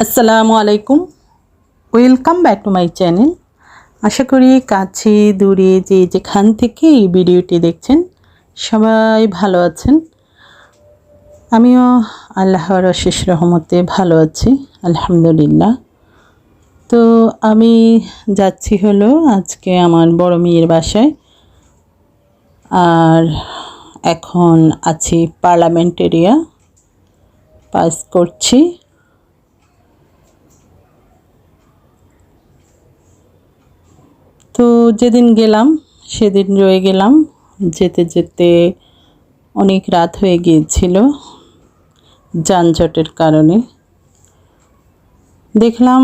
আসসালামু আলাইকুম, welcome back to my channel. আশা করি কাছে দূরে যে যেখান থেকে এই ভিডিওটি দেখছেন সবাই ভালো আছেন। আমিও আল্লাহর অশেষ রহমতে ভালো আছি, আলহামদুলিল্লাহ। তো আমি যাচ্ছি হলো আজকে আমার বড় মেয়ের বাসায়, আর এখন আছি পার্লামেন্ট এরিয়া, পাস করছি। তো যেদিন গেলাম সেদিন রয়ে গেলাম, যেতে যেতে অনেক রাত হয়ে গিয়েছিল যানজটের কারণে। দেখলাম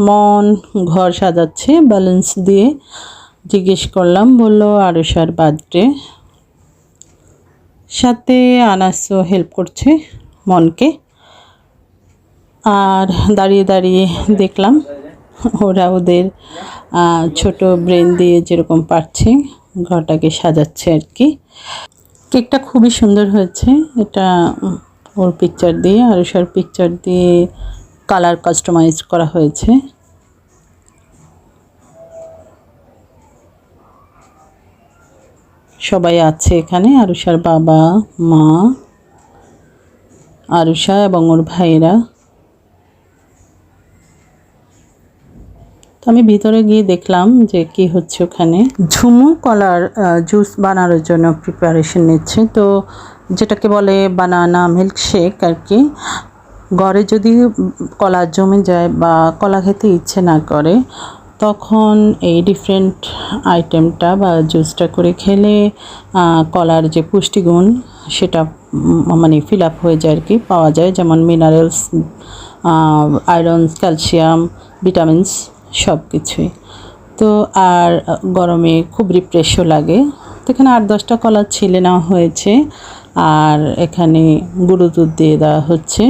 মন ঘর সাজাচ্ছে ব্যালেন্স দিয়ে, জিজ্ঞেস করলাম, বললো আরুষার বার্থডে, সাথে আনাসও হেল্প করছে মনকে। আর দাঁড়িয়ে দাঁড়িয়ে দেখলাম ওরা ওদের ছোট ব্রেন দিয়ে যেরকম পারছে ঘরটাকে সাজাচ্ছে আর কি। কেকটা খুবই সুন্দর হয়েছে। এটা ওর পিকচার দিয়ে, আরুষার পিকচার দিয়ে কালার কাস্টমাইজ করা হয়েছে। সবাই আছে এখানে, আরুষার বাবা মা, আরুষা এবং ওর ভাইয়েরা। তো আমি ভিতরে গিয়ে দেখলাম যে কি হচ্ছে ওখানে। ঝুমু কলার জুস বানানোর জন্য প্রিপারেশন নিচ্ছে। তো যেটাকে বলে বানানা মিল্কশেক আর কি। ঘরে যদি কলা জমে যায় বা কলা খেতে ইচ্ছে না করে, তখন এই ডিফারেন্ট আইটেমটা বা জুসটা করে খেলে কলার যে পুষ্টিগুণ সেটা মানে ফিল আপ হয়ে যায় আর কি, পাওয়া যায়। যেমন মিনারেলস, আয়রন, ক্যালসিয়াম, ভিটামিনস সব কিছুই। তো আর গরমে খুব রিফ্রেশও লাগে। তো এখানে 8-10টা কলা ছিলে নেওয়া হয়েছে, আর এখানে গুঁড়ো দুধ দিয়ে দেওয়া হচ্ছে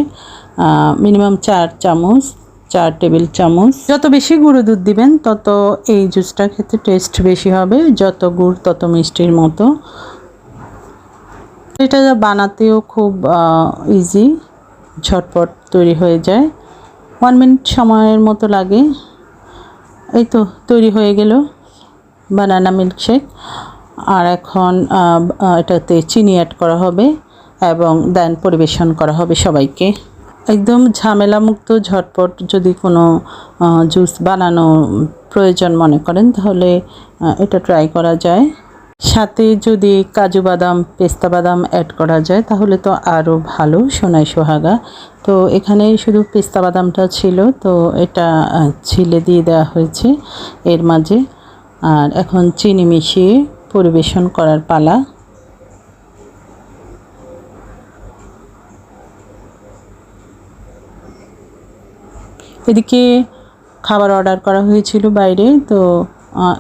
মিনিমাম 4 টেবিল চামচ। যত বেশি গুঁড়ো দুধ দিবেন তত এই জুসটা খেতে টেস্ট বেশি হবে, যত গুড় তত মিষ্টির মতো। এটা বানাতেও খুব ইজি, ঝটপট তৈরি হয়ে যায়, 1 মিনিট সময়ের মতো লাগে। এই তো তৈরি হয়ে গেল বানানা মিল্কশেক। আর এখন এটাতে চিনি অ্যাড করা হবে এবং দেন পরিবেশন করা হবে সবাইকে। একদম ঝামেলামুক্ত ঝটপট যদি কোনো জুস বানানো প্রয়োজন মনে করেন, তাহলে এটা ট্রাই করা যায়। সাথে যদি কাজু বাদাম, পেস্তা বাদাম অ্যাড করা যায় তাহলে তো আরও ভালো, সোনায় সোহাগা। তো এখানে শুধু পেস্তা বাদামটা ছিল, তো এটা ছিলে দিয়ে দেওয়া হয়েছে এর মাঝে। আর এখন চিনি মিশিয়ে পরিবেশন করার পালা। এদিকে খাবার অর্ডার করা হয়েছিল বাইরে, তো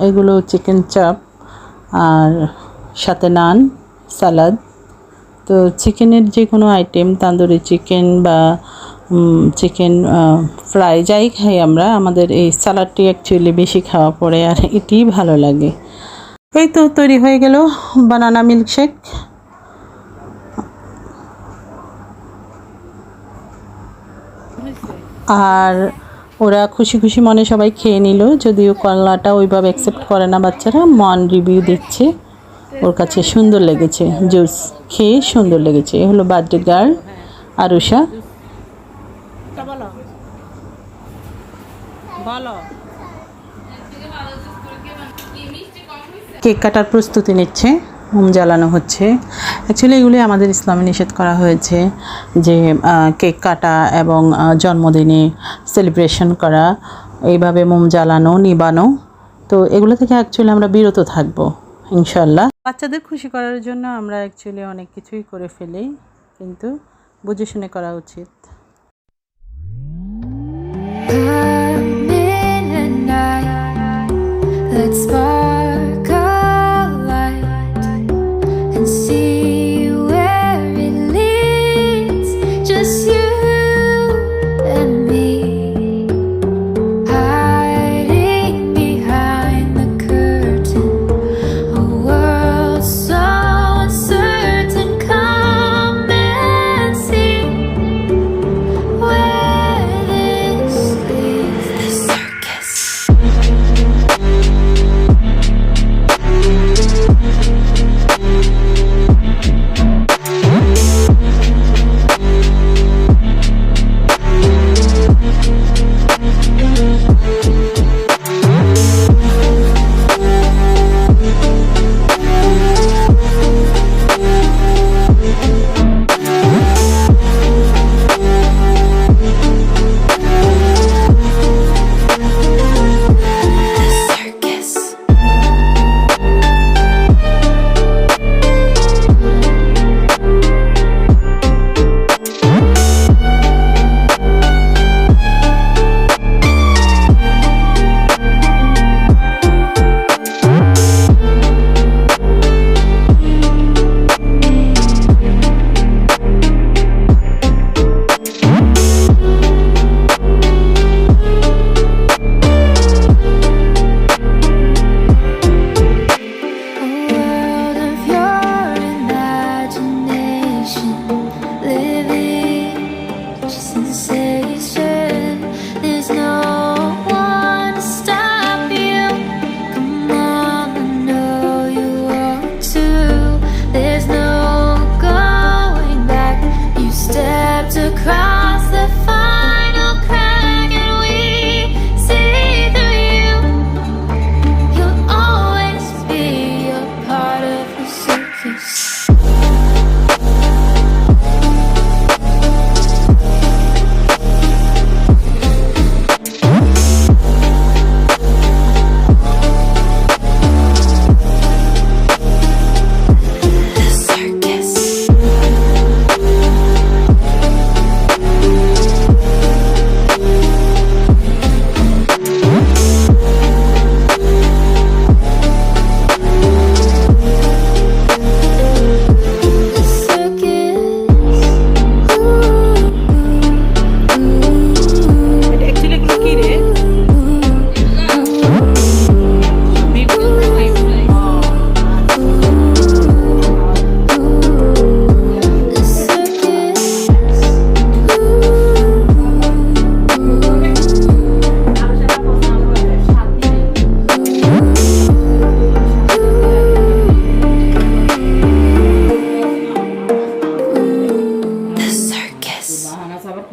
এগুলো চিকেন চাপ আর সাথে নান, সালাদ। তো চিকেনের যে কোনো আইটেম, তান্দুরি চিকেন বা চিকেন ফ্রাই যাই খাই আমরা, আমাদের এই সালাডটি অ্যাকচুয়ালি বেশি খাওয়া পড়ে আর এটিই ভালো লাগে। এই তো তৈরি হয়ে গেল বানানা মিল্কশেক। আর ওরা খুশি খুশি মনে সবাই খেয়ে নিল, যদিও কলাটা ওইভাবে অ্যাকসেপ্ট করে না বাচ্চারা। মন রিভিউ দিচ্ছে, ওর কাছে সুন্দর লেগেছে, জুস খেয়ে সুন্দর লেগেছে। এ হলো বার্থডে গার্ল আরুষা। কেক কাটার প্রস্তুতি নিচ্ছে, মোম জ্বালানো হচ্ছে। অ্যাকচুয়ালি এগুলি আমাদের ইসলামে নিষেধ করা হয়েছে, যে কেক কাটা এবং জন্মদিনে সেলিব্রেশন করা, এইভাবে মোম জ্বালানো, নিবানো। তো এগুলো থেকে অ্যাকচুয়ালি আমরা বিরত থাকবো ইনশাল্লাহ। বাচ্চাদের খুশি করার জন্য আমরা অ্যাকচুয়ালি অনেক কিছুই করে ফেলি, কিন্তু বুঝে শুনে করা উচিত।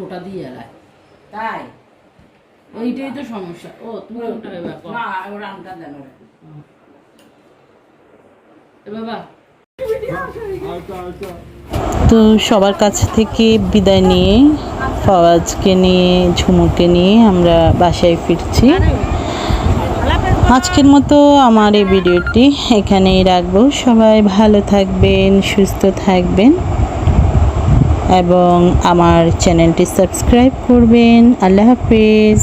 খোটা দিয়ে এলায় তাই এইটাই তো সমস্যা। ও তুমি কোনটা খাইবা? না ওরা আমটা দেন ওরা বাবা। তো সবার কাছ থেকে বিদায় নিয়ে ফওয়াজকে নিয়ে ঝুমুকে নিয়ে আমরা বাসায় ফিরছি। আজকের মতো আমার এই ভিডিওটি এখানেই রাখবো। সবাই ভালো থাকবেন, সুস্থ থাকবেন এবং আমার চ্যানেলটি সাবস্ক্রাইব করবেন। আল্লাহ হাফেজ।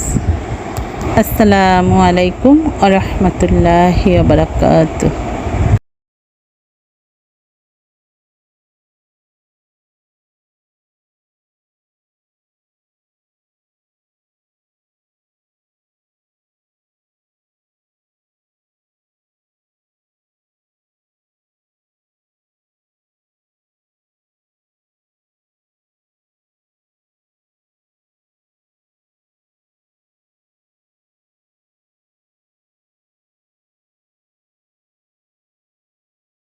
আসসালামু আলাইকুম ওয়া রাহমাতুল্লাহি ওয়া বারাকাতুহু।